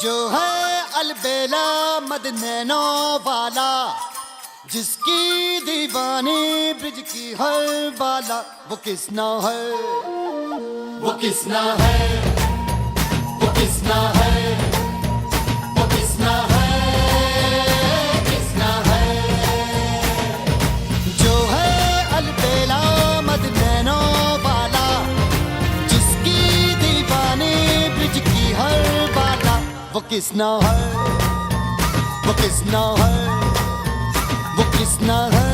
जो है अलबेला मद नैनो वाला, जिसकी दीवानी ब्रिज की हर बाला, वो किसना है, वो किसना है, वो किसना है, वो किसना है, किसना है। जो है अलबेला मद नैनो वाला, जिसकी दीवानी ब्रिज की हर बाला, वो किसना है, वो किसना है, वो किसना है।